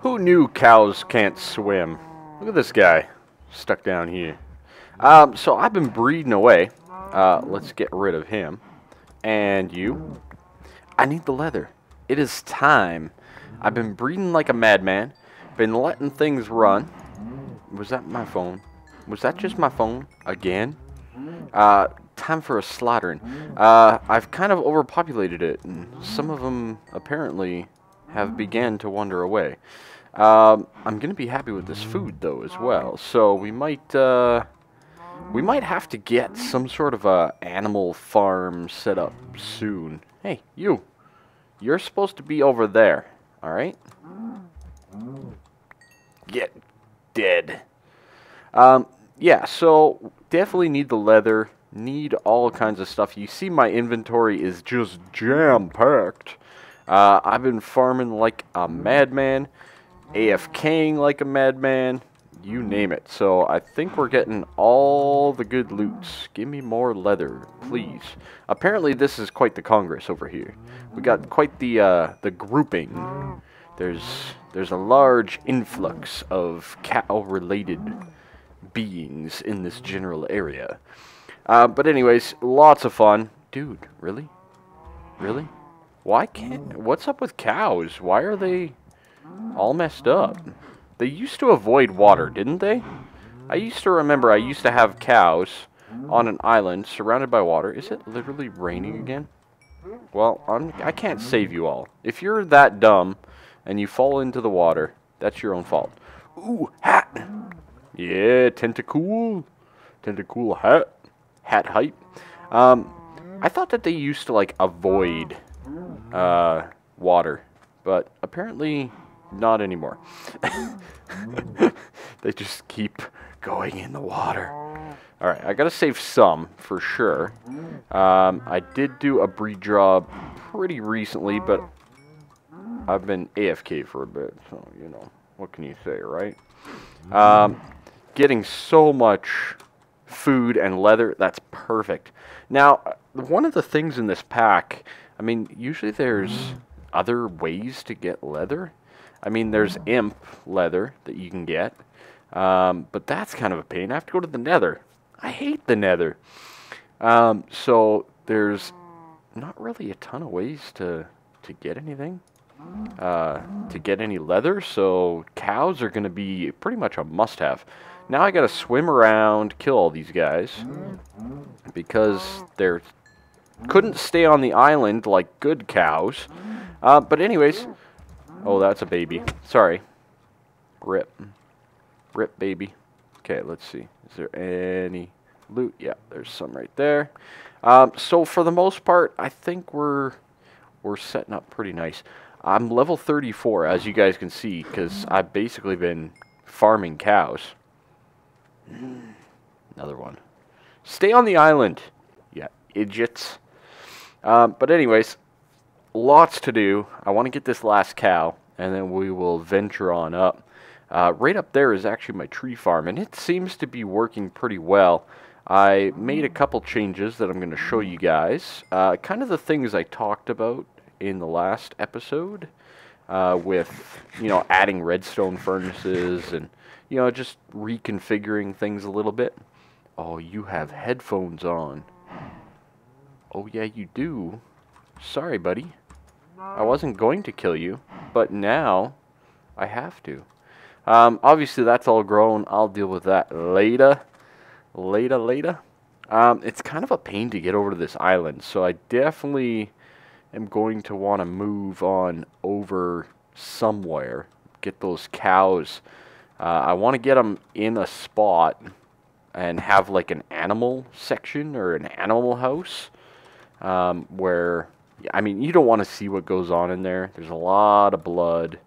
Who knew cows can't swim? Look at this guy stuck down here. So I've been breeding away. Let's get rid of him. And you. I need the leather. It is time. I've been breeding like a madman. Been letting things run. Was that my phone? Was that just my phone? Again? Time for a slaughtering. I've kind of overpopulated it, and some of them apparently have began to wander away. I'm gonna be happy with this food though as well, so we might have to get some sort of a animal farm set up soon. Hey, you're supposed to be over there, all right? Get dead. Yeah, so definitely need the leather, need all kinds of stuff. You see my inventory is just jam-packed. I've been farming like a madman, AFKing like a madman, you name it. So I think we're getting all the good loots. Give me more leather, please. Apparently this is quite the Congress over here. We got quite the grouping. There's a large influx of cow-related beings in this general area. But anyways, lots of fun. Dude, really? Really? What's up with cows? Why are they all messed up? They used to avoid water, didn't they? I used to remember I used to have cows on an island surrounded by water. Is it literally raining again? Well, I can't save you all. If you're that dumb and you fall into the water, that's your own fault. Ooh, hat! Yeah, tentacool. Tentacool hat. Hat hype. I thought that they used to, like, avoid water, but apparently not anymore. They just keep going in the water. Alright, I gotta save some, for sure. I did do a breed job pretty recently, but I've been AFK for a bit, so, you know, what can you say, right? Getting so much food and leather, that's perfect. Now, one of the things in this pack, I mean, usually there's other ways to get leather. I mean, there's imp leather that you can get, but that's kind of a pain. I have to go to the nether. I hate the nether. So there's not really a ton of ways to get anything, to get any leather, so cows are going to be pretty much a must-have. Now I got to swim around, kill all these guys, because they couldn't stay on the island like good cows. But anyways, oh, that's a baby. Sorry. Rip. Rip, baby. Okay, let's see. Is there any loot? Yeah, there's some right there. So for the most part, I think we're setting up pretty nice. I'm level 34, as you guys can see, because I've basically been farming cows. Another one. Stay on the island, yeah, idiots. But anyways, lots to do. I want to get this last cow, and then we will venture on up. Right up there is actually my tree farm, and it seems to be working pretty well. I made a couple changes that I'm going to show you guys. Kind of the things I talked about in the last episode, with, you know, adding redstone furnaces and, you know, just reconfiguring things a little bit. Oh, you have headphones on. Oh, yeah, you do. Sorry, buddy. I wasn't going to kill you, but now I have to. Obviously, that's all grown. I'll deal with that later. Later. It's kind of a pain to get over to this island, so I definitely am going to want to move on over somewhere. Get those cows. I want to get them in a spot and have like an animal section or an animal house, where, I mean, you don't want to see what goes on in there. There's a lot of blood,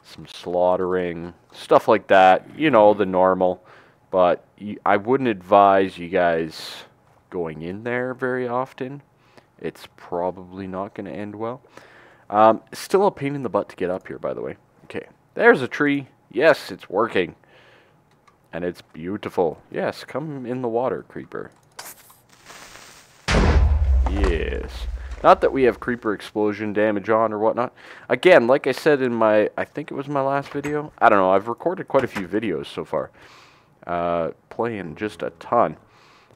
some slaughtering, stuff like that, you know, the normal. But I wouldn't advise you guys going in there very often. It's probably not going to end well. Still a pain in the butt to get up here, by the way. Okay, there's a tree. Yes, it's working. And it's beautiful. Yes, come in the water, creeper. Yes. Not that we have creeper explosion damage on or whatnot. Again, like I said in my, I think it was my last video. I don't know, I've recorded quite a few videos so far. Playing just a ton.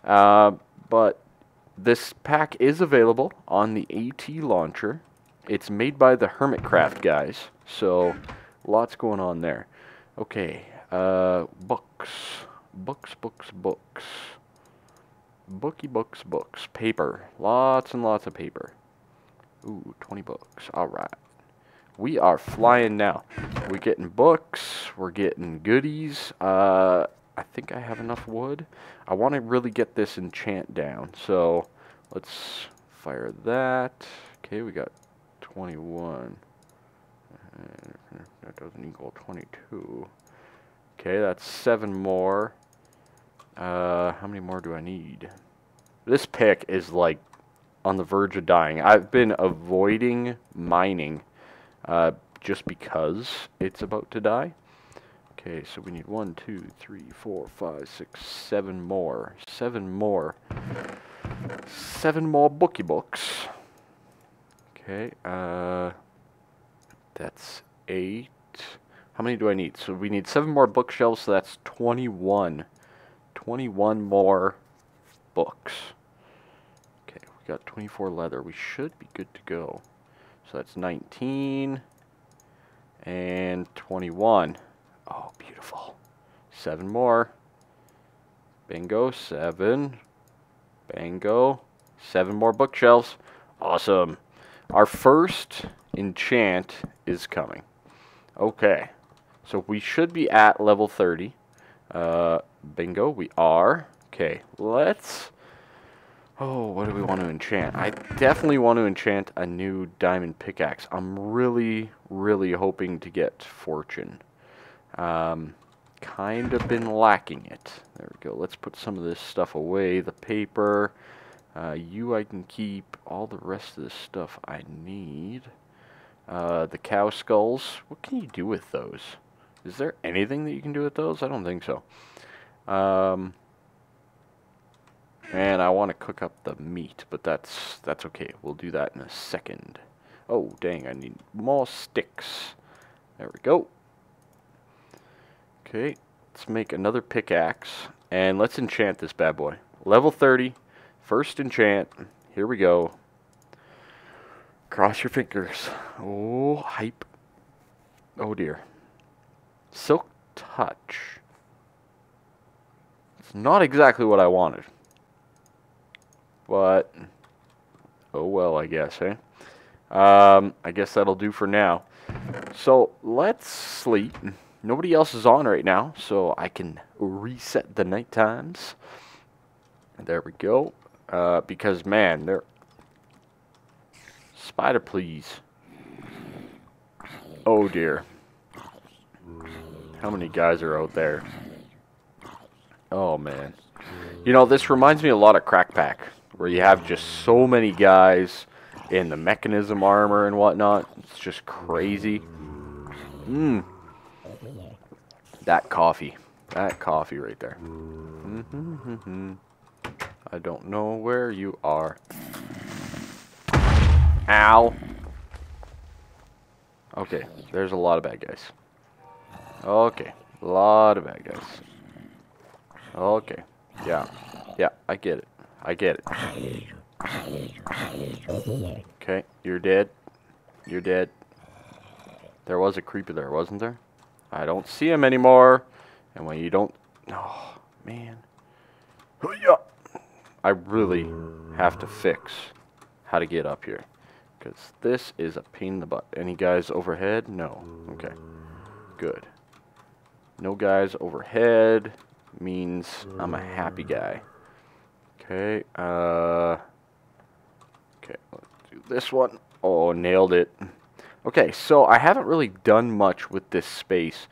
But this pack is available on the AT launcher. It's made by the Hermitcraft guys, so lots going on there. Okay, books. Books. Paper. Lots and lots of paper. Ooh, 20 books. Alright. We are flying now. We're getting books. We're getting goodies. I think I have enough wood. I want to really get this enchant down. So, let's fire that. Okay, we got 21. That doesn't equal 22. Okay, that's 7 more. How many more do I need? This pick is like on the verge of dying. I've been avoiding mining just because it's about to die. Okay, so we need 1, 2, 3, 4, 5, 6, 7 more. 7 more. 7 more bookie books. Okay, that's 8. How many do I need? So we need 7 more bookshelves, so that's 21. 21 more books. Okay, we got 24 leather. We should be good to go. So that's 19 and 21. Oh, beautiful. 7 more. Bingo, 7. Bingo. 7 more bookshelves. Awesome. Our first enchant is coming. Okay. So we should be at level 30. Bingo, we are. Okay, let's... Oh, what do we want to enchant? I definitely want to enchant a new diamond pickaxe. I'm really, really hoping to get fortune. Kind of been lacking it. There we go. Let's put some of this stuff away. The paper. You I can keep. All the rest of this stuff I need. The cow skulls. What can you do with those? Is there anything that you can do with those? I don't think so. And I want to cook up the meat, but that's okay. We'll do that in a second. Oh, dang, I need more sticks. There we go. Okay, let's make another pickaxe, and let's enchant this bad boy. Level 30, first enchant. Here we go. Cross your fingers. Oh, hype. Oh, dear. Silk touch. It's not exactly what I wanted. But, oh well, I guess, eh? I guess that'll do for now. So, let's sleep. Nobody else is on right now, so I can reset the night times. There we go. Because, man, they're... Spider, please. Oh, dear. How many guys are out there? Oh, man. You know, this reminds me a lot of Crack Pack, where you have just so many guys in the mechanism armor and whatnot. It's just crazy. That coffee right there. I don't know where you are. Ow. Okay, there's a lot of bad guys. Okay, a lot of bad guys. Okay, yeah, I get it. I get it. Okay, you're dead. You're dead. There was a creeper there, wasn't there? I don't see him anymore. And when you don't... Oh, man. I really have to fix how to get up here. Because this is a pain in the butt. Any guys overhead? No. Okay. Good. No guys overhead means I'm a happy guy. Okay. Okay, let's do this one. Oh, nailed it. Okay, so I haven't really done much with this space.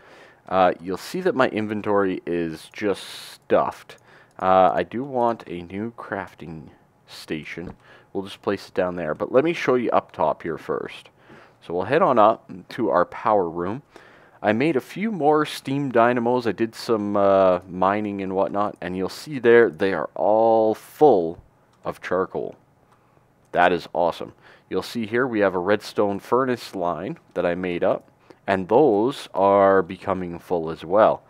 You'll see that my inventory is just stuffed. I do want a new crafting station. We'll just place it down there. But let me show you up top here first. So we'll head on up to our power room. I made a few more steam dynamos. I did some mining and whatnot. And you'll see there, they are all full of charcoal. That is awesome. You'll see here we have a redstone furnace line that I made up, and those are becoming full as well.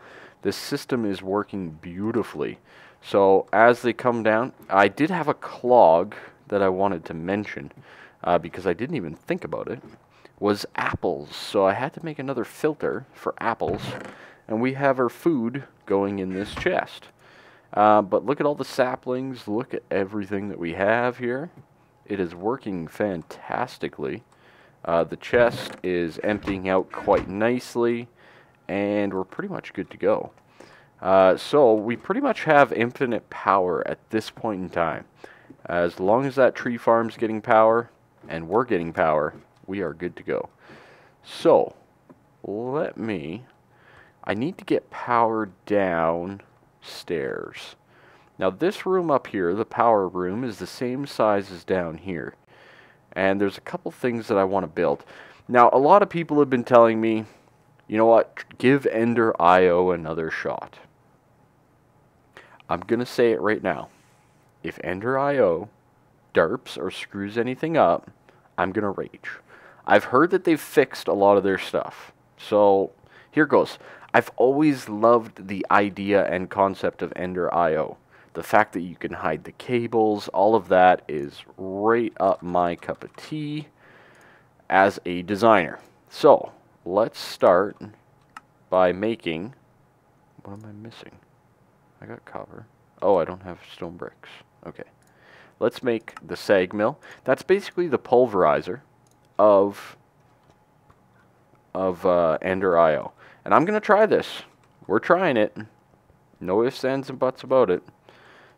This system is working beautifully. So as they come down, I did have a clog that I wanted to mention because I didn't even think about it, was apples. So I had to make another filter for apples, and we have our food going in this chest. But look at all the saplings, look at everything that we have here. It is working fantastically. The chest is emptying out quite nicely, and we're pretty much good to go. So we pretty much have infinite power at this point in time. As long as that tree farm's getting power, and we're getting power, we are good to go. So, I need to get power downstairs. Now this room up here, the power room, is the same size as down here. And there's a couple things that I want to build. Now a lot of people have been telling me, you know what, give Ender IO another shot. I'm going to say it right now. If Ender IO derps or screws anything up, I'm going to rage. I've heard that they've fixed a lot of their stuff. So here goes. I've always loved the idea and concept of Ender IO. The fact that you can hide the cables, all of that is right up my cup of tea as a designer. So, let's start by making... What am I missing? I got copper. Oh, I don't have stone bricks. Okay. Let's make the sag mill. That's basically the pulverizer of Ender IO. And I'm going to try this. We're trying it. No ifs, ands, and buts about it.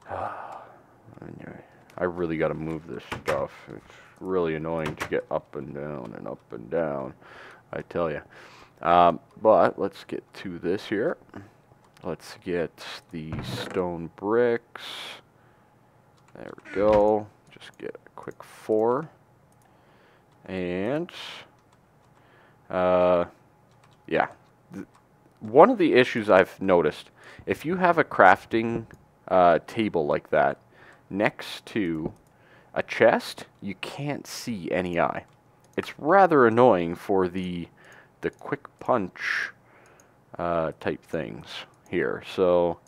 I really got to move this stuff. It's really annoying to get up and down, I tell you. But let's get to this here. Let's get the stone bricks. There we go. Just get a quick 4. And, yeah. One of the issues I've noticed, if you have a crafting table like that next to a chest, you can't see any eye. It's rather annoying for the quick punch type things here. So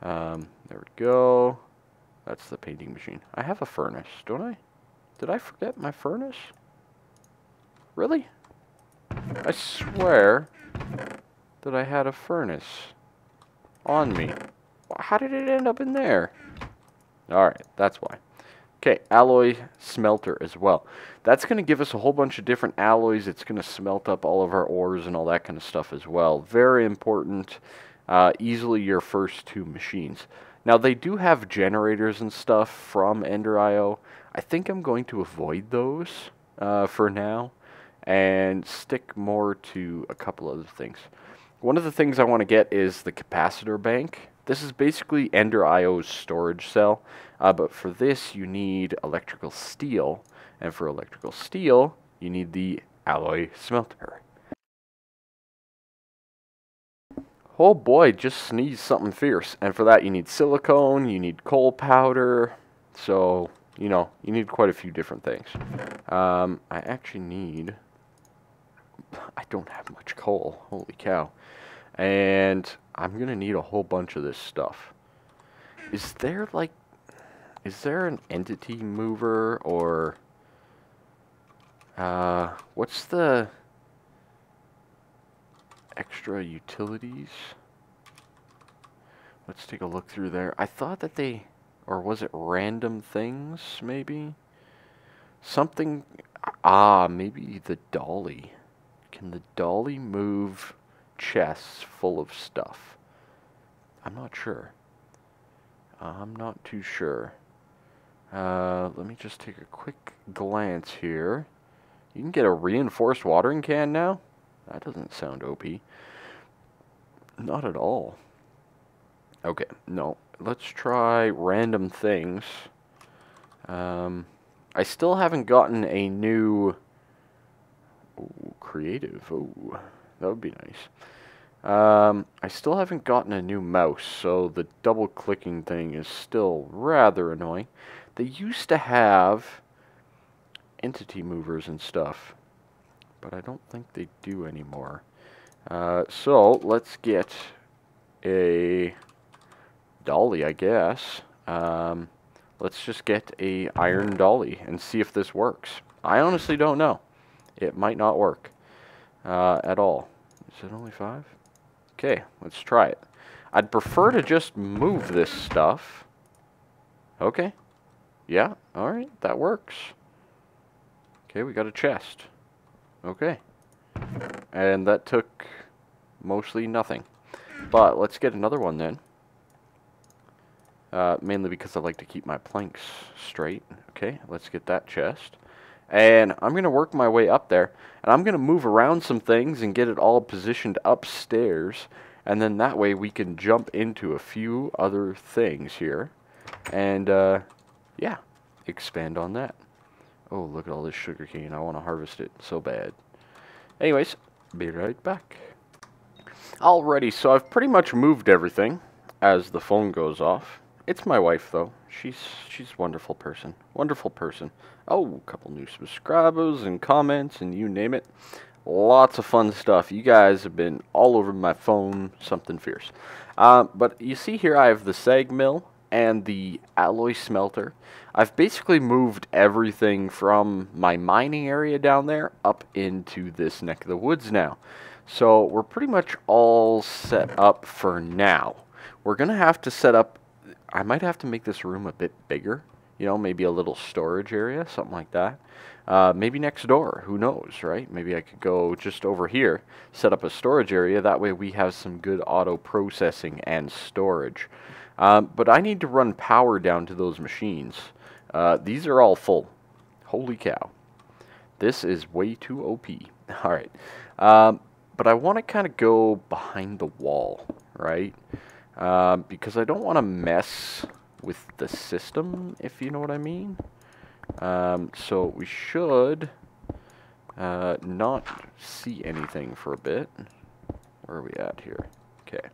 there we go. That's the painting machine. I have a furnace, don't I? Did I forget my furnace? Really? I swear that I had a furnace on me. How did it end up in there? Alright, that's why. Okay, alloy smelter as well. That's going to give us a whole bunch of different alloys. It's going to smelt up all of our ores and all that kind of stuff as well. Very important. Easily your first 2 machines. Now, they do have generators and stuff from Ender IO. I think I'm going to avoid those for now and stick more to a couple other things. One of the things I want to get is the capacitor bank. This is basically Ender IO's storage cell, but for this you need electrical steel, and for electrical steel you need the alloy smelter. Oh boy, just sneezed something fierce, and for that you need silicone, you need coal powder, so you know, you need quite a few different things. I actually need... I don't have much coal, holy cow. And I'm going to need a whole bunch of this stuff. Is there an entity mover or... what's the extra utilities? Let's take a look through there. I thought that they... Or was it random things, maybe? Something... maybe the dolly. Can the dolly move chests full of stuff? I'm not sure. I'm not too sure. Let me just take a quick glance here. You can get a reinforced watering can now? That doesn't sound OP. Not at all. Okay, no. Let's try random things. I still haven't gotten a new... Ooh, creative. Ooh, that would be nice. I still haven't gotten a new mouse, so the double-clicking thing is still rather annoying. They used to have entity movers and stuff. But I don't think they do anymore. So let's get a dolly, I guess. Let's just get a iron dolly and see if this works. I honestly don't know. It might not work at all. Is it only 5? Okay, let's try it. I'd prefer to just move this stuff. Okay. Yeah, alright, that works. Okay, we got a chest. Okay. And that took mostly nothing. But let's get another one then. Mainly because I like to keep my planks straight. Okay, let's get that chest. And I'm going to work my way up there. And I'm going to move around some things and get it all positioned upstairs. And then that way we can jump into a few other things here. And, yeah, expand on that. Oh, look at all this sugarcane. I want to harvest it so bad. Anyways, be right back. Alrighty, so I've pretty much moved everything as the phone goes off. It's my wife, though. She's a wonderful person. Wonderful person. Oh, a couple new subscribers and comments and you name it. Lots of fun stuff. You guys have been all over my phone. Something fierce. But you see here I have the sag mill and the alloy smelter. I've basically moved everything from my mining area down there up into this neck of the woods now. So we're pretty much all set up for now. We're going to have to set up, I might have to make this room a bit bigger. You know, maybe a little storage area, something like that. Maybe next door, who knows, right? Maybe I could go just over here, set up a storage area. That way we have some good auto processing and storage. But I need to run power down to those machines. These are all full. Holy cow. This is way too OP. Alright. But I want to kind of go behind the wall, right? Because I don't want to mess with the system, if you know what I mean. So we should not see anything for a bit. Where are we at here? Okay.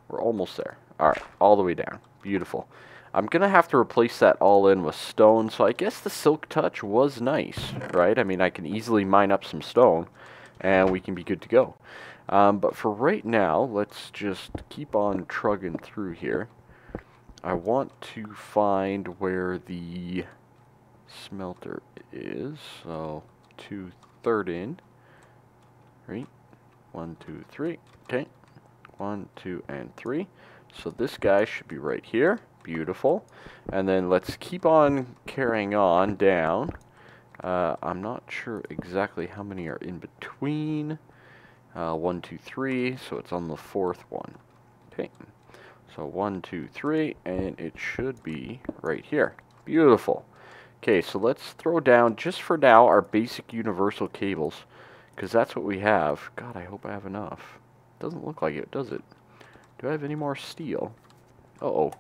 We're almost there. Alright, all the way down. Beautiful. I'm going to have to replace that all in with stone, so I guess the silk touch was nice, right? I mean, I can easily mine up some stone, and we can be good to go. But for right now, let's just keep on trugging through here. I want to find where the smelter is, so 2 third in. Right? 1, 2, 3. Okay. 1, 2, and 3. So this guy should be right here. Beautiful. And then let's keep on carrying on down. I'm not sure exactly how many are in between. 1, 2, 3. So it's on the 4th one. Okay. So 1, 2, 3. And it should be right here. Beautiful. Okay, so let's throw down, just for now, our basic universal cables. Because that's what we have. God, I hope I have enough. Doesn't look like it, does it? Do I have any more steel? Uh-oh.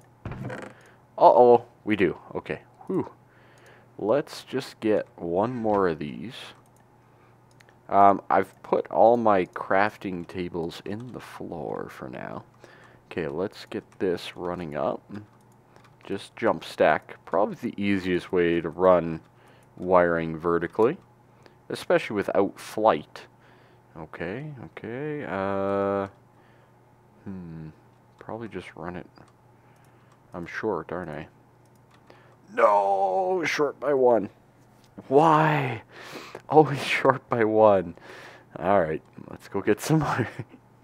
Uh-oh. We do. Okay. Whew. Let's just get one more of these. I've put all my crafting tables in the floor for now. Okay, let's get this running up. Just jump stack. Probably the easiest way to run wiring vertically. Especially without flight. Okay, okay. Probably just run it. I'm short, aren't I? No! Short by 1. Why? Always short by 1. Alright, let's go get some more.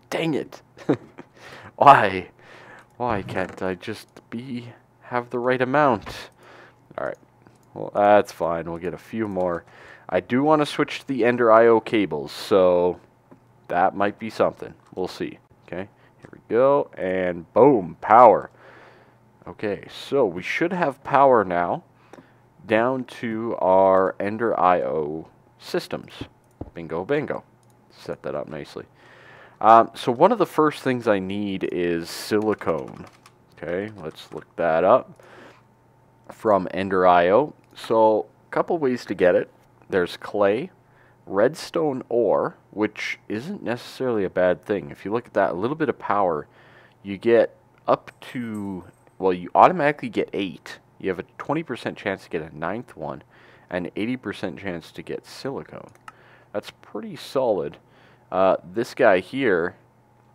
Dang it! Why? Why can't I just have the right amount? Alright. Well, that's fine. We'll get a few more. I do want to switch to the Ender IO cables, so that might be something. We'll see. Okay, here we go, and boom, power. Okay, so we should have power now down to our Ender IO systems. Bingo, bingo. Set that up nicely. So one of the first things I need is silicone. Okay, let's look that up from Ender IO. So a couple ways to get it. There's clay, redstone ore, which isn't necessarily a bad thing. If you look at that, a little bit of power, you get up to, well, you automatically get 8. You have a 20% chance to get a 9th one. and 80% chance to get silicone. That's pretty solid. This guy here,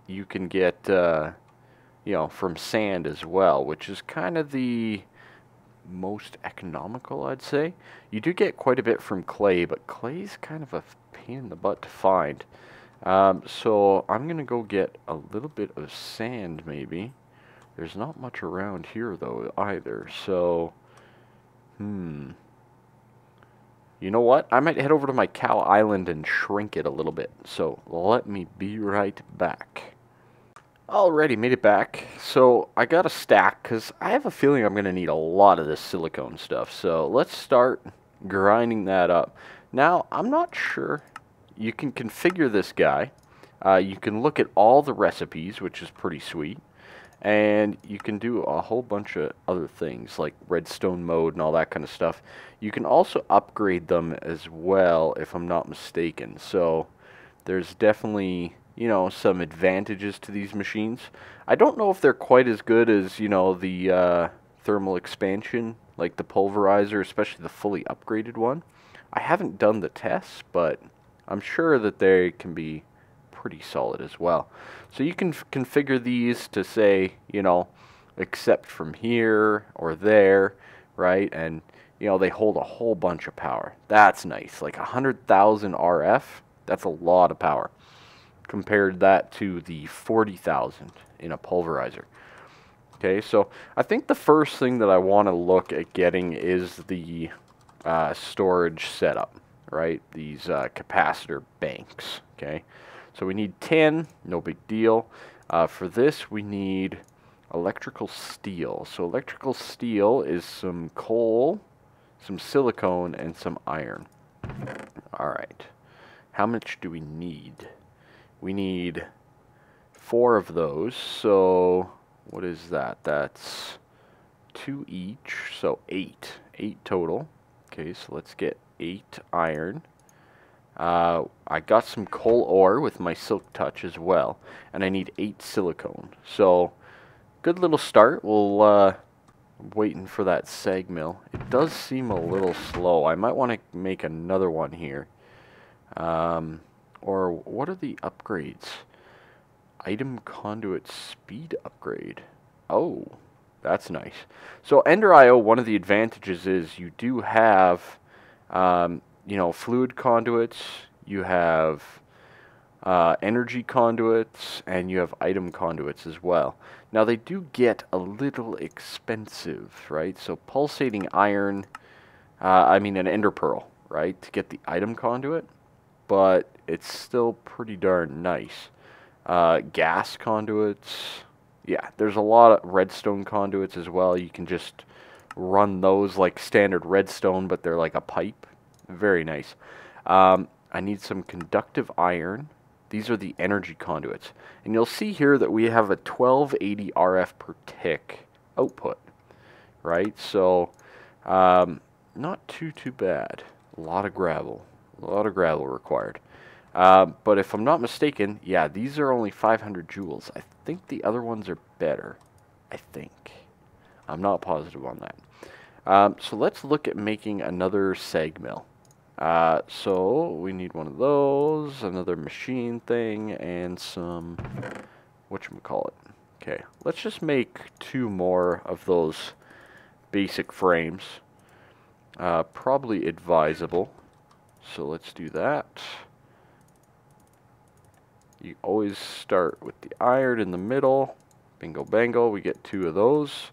you can get, you know, from sand as well, which is kind of the most economical, I'd say. You do get quite a bit from clay, but clay's kind of a pain in the butt to find. So I'm going to go get a little bit of sand, maybe. There's not much around here, though, either. So, you know what? I might head over to my cow island and shrink it a little bit. So let me be right back. Alrighty, made it back. So I got a stack because I have a feeling I'm going to need a lot of this silicone stuff. So let's start grinding that up. Now, I'm not sure. You can configure this guy. You can look at all the recipes, which is pretty sweet. And you can do a whole bunch of other things like redstone mode and all that kind of stuff. You can also upgrade them as well, if I'm not mistaken. So there's definitely, you know, some advantages to these machines. I don't know if they're quite as good as, you know, the thermal expansion, like the pulverizer, especially the fully upgraded one. I haven't done the tests, but I'm sure that they can be pretty solid as well. So you can configure these to say, you know, except from here or there, right? And, you know, they hold a whole bunch of power. That's nice. Like 100,000 RF, that's a lot of power. Compared that to the 40,000 in a pulverizer. Okay, so I think the first thing that I want to look at getting is the storage setup, right? These capacitor banks, okay? So we need 10, no big deal. For this, we need electrical steel. So electrical steel is some coal, some silicone, and some iron. All right. How much do we need? We need 4 of those. So what is that? That's 2 each. So 8. 8 total. Okay, so let's get 8 iron. I got some coal ore with my silk touch as well, and I need 8 silicone. So good little start. We'll waiting for that sag mill. It does seem a little slow. I might want to make another one here. Or what are the upgrades? Item conduit speed upgrade. Oh, that's nice. So Ender IO, one of the advantages is you do have you know, fluid conduits, you have energy conduits, and you have item conduits as well. Now they do get a little expensive, right? So pulsating iron, I mean an ender pearl, right, to get the item conduit, but it's still pretty darn nice. Gas conduits, yeah, there's a lot of redstone conduits as well. You can just run those like standard redstone, but they're like a pipe. Very nice. I need some conductive iron. These are the energy conduits. And you'll see here that we have a 1280 RF per tick output. Right? So, not too bad. A lot of gravel. A lot of gravel required. But if I'm not mistaken, yeah, these are only 500 joules. I think the other ones are better. I think. I'm not positive on that. So let's look at making another sag mill. So we need one of those, another machine thing, and some, whatchamacallit. Okay, let's just make 2 more of those basic frames. Probably advisable. So let's do that. You always start with the iron in the middle. Bingo bango, we get 2 of those.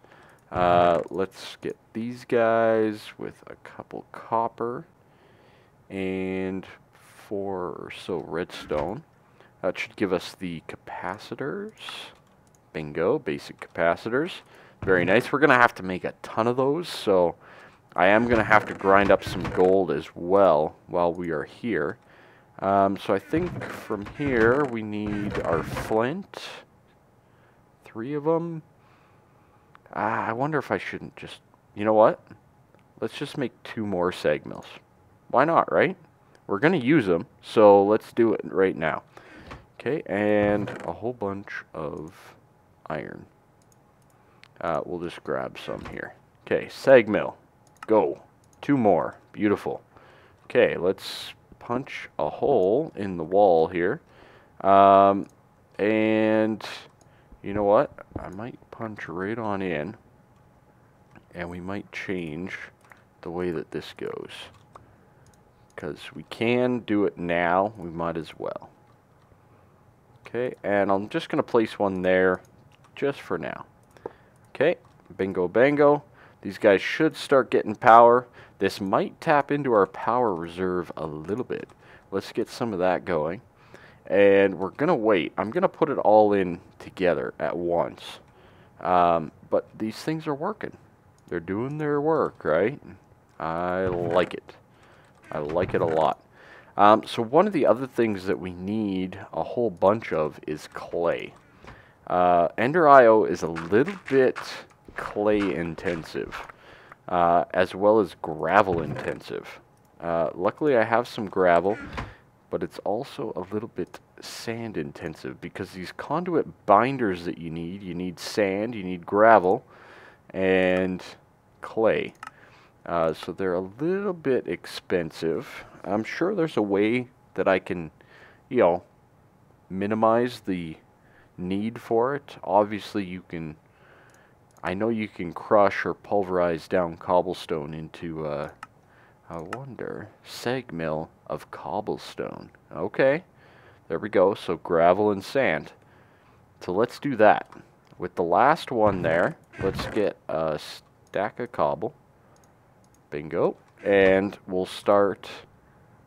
Let's get these guys with a couple copper and 4 or so redstone. That should give us the capacitors. Bingo, basic capacitors. Very nice. We're going to have to make a ton of those, so I am going to have to grind up some gold as well while we are here. So I think from here we need our flint. 3 of them. I wonder if I shouldn't just... You know what? Let's just make 2 more sag mills. Why not, right? We're going to use them, so let's do it right now. Okay, and a whole bunch of iron. We'll just grab some here. Okay, sag mill. Go. 2 more. Beautiful. Okay, let's punch a hole in the wall here. And you know what? I might punch right on in. And we might change the way that this goes. Because we can do it now, we might as well. Okay, and I'm just going to place one there just for now. Okay, bingo bango. These guys should start getting power. This might tap into our power reserve a little bit. Let's get some of that going. And we're going to wait. I'm going to put it all in together at once. But these things are working. They're doing their work, right? I like it. I like it a lot. So one of the other things that we need a whole bunch of is clay. Ender IO is a little bit clay intensive, as well as gravel intensive. Luckily I have some gravel, but it's also a little bit sand intensive because these conduit binders that you need sand, you need gravel, and clay. So they're a little bit expensive. I'm sure there's a way that I can, you know, minimize the need for it. Obviously you can, I know you can crush or pulverize down cobblestone into I wonder, seg mill of cobblestone. Okay, there we go. So gravel and sand. So let's do that. With the last one there, let's get a stack of cobble. Bingo. And we'll start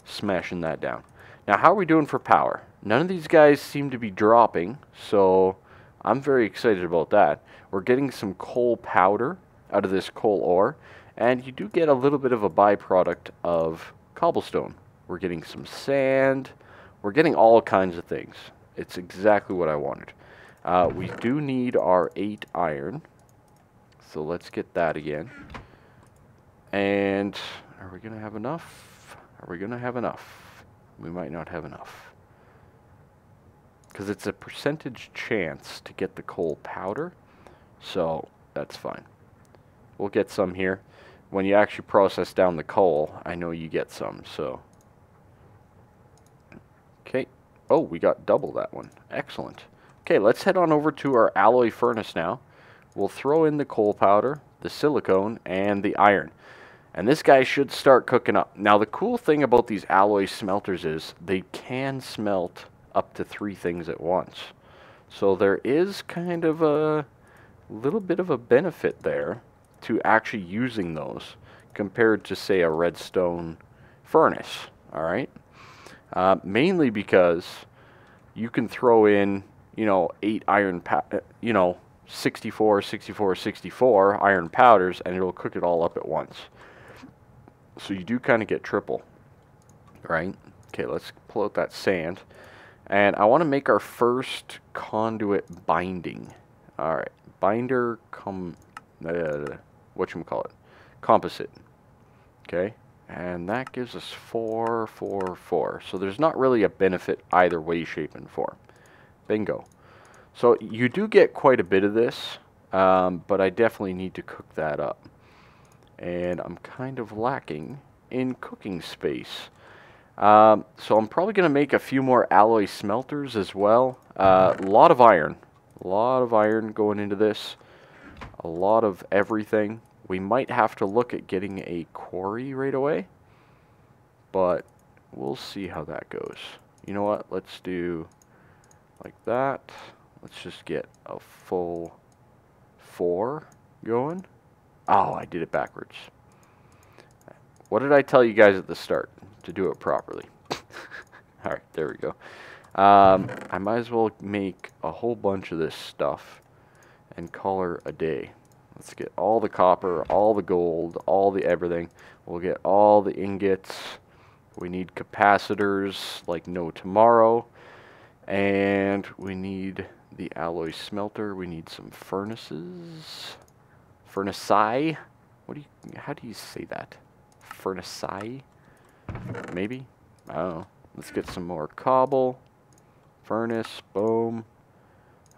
smashing that down. Now, how are we doing for power? None of these guys seem to be dropping, so I'm very excited about that. We're getting some coal powder out of this coal ore, and you do get a little bit of a byproduct of cobblestone. We're getting some sand. We're getting all kinds of things. It's exactly what I wanted. We do need our 8 iron, so let's get that again. And are we going to have enough? Are we going to have enough? We might not have enough. Because it's a percentage chance to get the coal powder, so that's fine. We'll get some here. When you actually process down the coal, I know you get some, so. Okay. Oh, we got double that one. Excellent. Okay, let's head on over to our alloy furnace now. We'll throw in the coal powder, the silicone, and the iron. And this guy should start cooking up. Now, the cool thing about these alloy smelters is they can smelt up to 3 things at once. So there is kind of a little bit of a benefit there to actually using those compared to, say, a redstone furnace. All right? Mainly because you can throw in, you know, 8 iron, 64, 64, 64 iron powders, and it'll cook it all up at once. So you do kind of get triple, right? Okay, let's pull out that sand. And I want to make our first conduit binding. All right, binder, whatchamacallit? Composite. Okay, and that gives us 4, 4, 4. So there's not really a benefit either way, shape, and form. Bingo. So you do get quite a bit of this, but I definitely need to cook that up. And I'm kind of lacking in cooking space. So I'm probably going to make a few more alloy smelters as well. A lot of iron. A lot of iron going into this. A lot of everything. We might have to look at getting a quarry right away. But we'll see how that goes. You know what? Let's do like that. Let's just get a full 4 going. Oh, I did it backwards. What did I tell you guys at the start? To do it properly. Alright, there we go. I might as well make a whole bunch of this stuff and call her a day. Let's get all the copper, all the gold, all the everything. We'll get all the ingots. We need capacitors like no tomorrow. And we need the alloy smelter. We need some furnaces. Furnace-eye? How do you say that? Furnace-eye? Maybe? I don't know. Let's get some more cobble. Furnace, boom.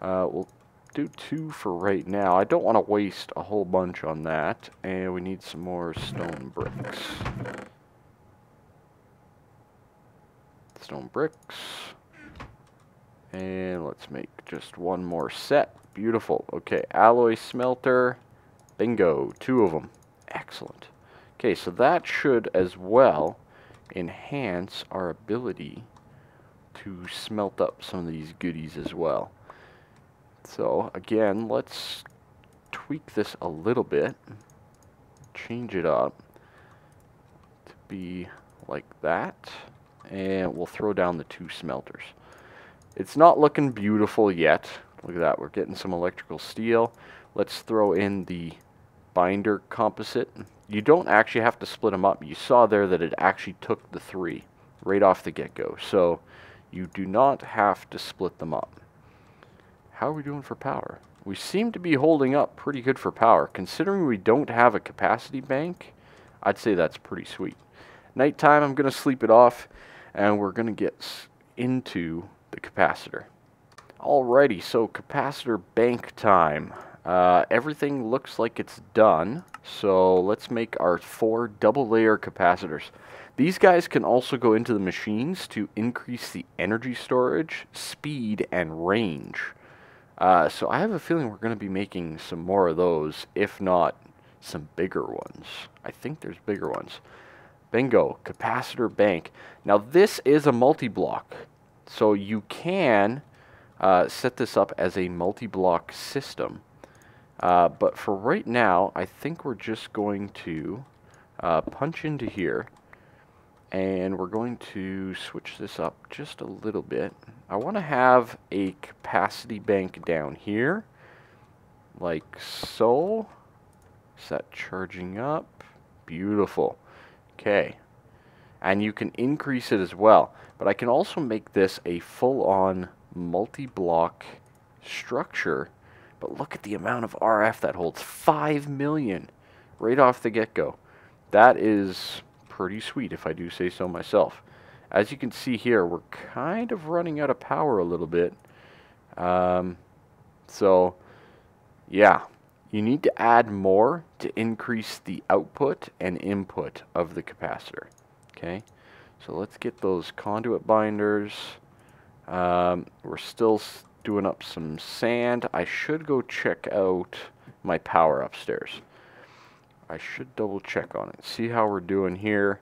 We'll do 2 for right now. I don't want to waste a whole bunch on that. And we need some more stone bricks. Stone bricks. And let's make just one more set. Beautiful. Okay, alloy smelter. Bingo, 2 of them. Excellent. Okay, so that should as well enhance our ability to smelt up some of these goodies as well. So again, let's tweak this a little bit. Change it up to be like that. And we'll throw down the 2 smelters. It's not looking beautiful yet. Look at that, we're getting some electrical steel. Let's throw in the binder composite. You don't actually have to split them up. You saw there that it actually took the 3 right off the get-go. So you do not have to split them up. How are we doing for power? We seem to be holding up pretty good for power. Considering we don't have a capacity bank, I'd say that's pretty sweet. Nighttime, I'm going to sleep it off, and we're going to get into the capacitor. Alrighty, so capacitor bank time. Everything looks like it's done, so let's make our 4 double layer capacitors. These guys can also go into the machines to increase the energy storage, speed, and range. So I have a feeling we're going to be making some more of those, if not some bigger ones. I think there's bigger ones. Bingo, capacitor bank. Now this is a multi-block, so you can set this up as a multi-block system. But for right now, I think we're just going to punch into here, and we're going to switch this up just a little bit. I want to have a capacity bank down here, like so. Is that charging up? Beautiful. Okay. And you can increase it as well. But I can also make this a full-on multi-block structure. But look at the amount of RF that holds. 5 million right off the get-go. That is pretty sweet, if I do say so myself. As you can see here, we're kind of running out of power a little bit. So, yeah. You need to add more to increase the output and input of the capacitor. Okay, so let's get those conduit binders. We're still doing up some sand. I should go check out my power upstairs. I should double check on it. See how we're doing here.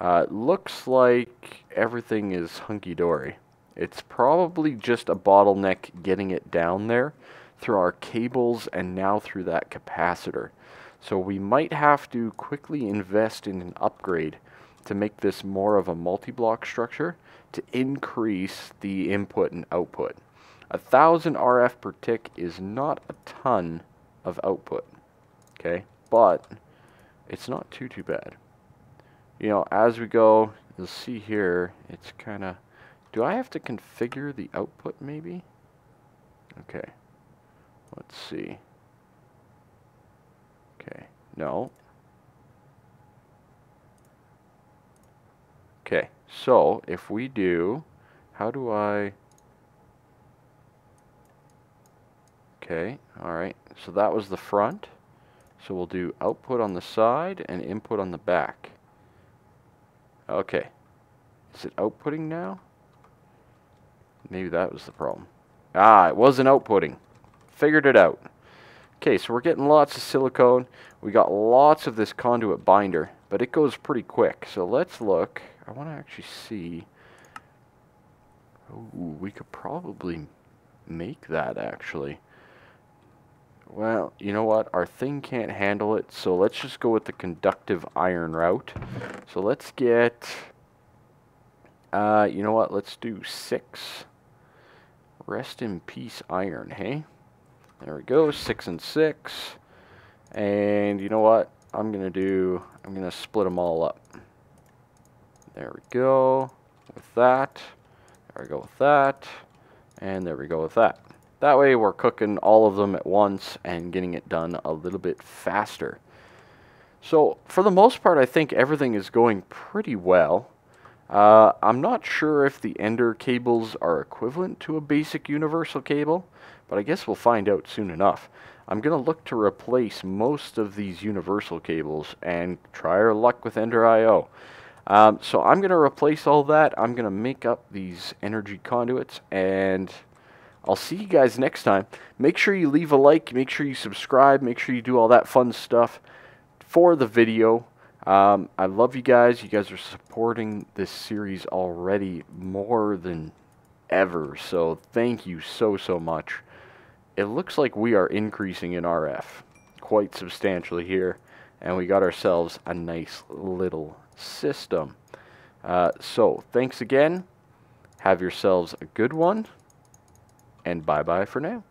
It looks like everything is hunky-dory. It's probably just a bottleneck getting it down there through our cables and now through that capacitor. So we might have to quickly invest in an upgrade to make this more of a multi-block structure to increase the input and output. 1,000 RF per tick is not a ton of output, okay, but it's not too bad. You know, as we go, you'll see here, it's kind of, do I have to configure the output maybe? Okay, let's see. Okay, no. Okay, so if we do, how do I, okay, alright, so that was the front. So we'll do output on the side and input on the back. Okay, is it outputting now? Maybe that was the problem. Ah, it wasn't outputting. Figured it out. Okay, so we're getting lots of silicone. We got lots of this conduit binder, but it goes pretty quick. So let's look. I want to actually see. Ooh, we could probably make that actually. Well, you know what? Our thing can't handle it, so let's just go with the conductive iron route. So let's get, you know what? Let's do 6. Rest in peace iron, hey? There we go, 6 and 6. And you know what? I'm going to split them all up. There we go with that. There we go with that. And there we go with that. That way we're cooking all of them at once and getting it done a little bit faster. So for the most part, I think everything is going pretty well. I'm not sure if the ender cables are equivalent to a basic universal cable, but I guess we'll find out soon enough. I'm going to look to replace most of these universal cables and try our luck with Ender IO. So I'm going to replace all that. I'm going to make up these energy conduits, and I'll see you guys next time. Make sure you leave a like, make sure you subscribe, make sure you do all that fun stuff for the video. I love you guys. You guys are supporting this series already more than ever, so thank you so much. It looks like we are increasing in RF quite substantially here, and we got ourselves a nice little system. So thanks again, have yourselves a good one, and bye bye for now.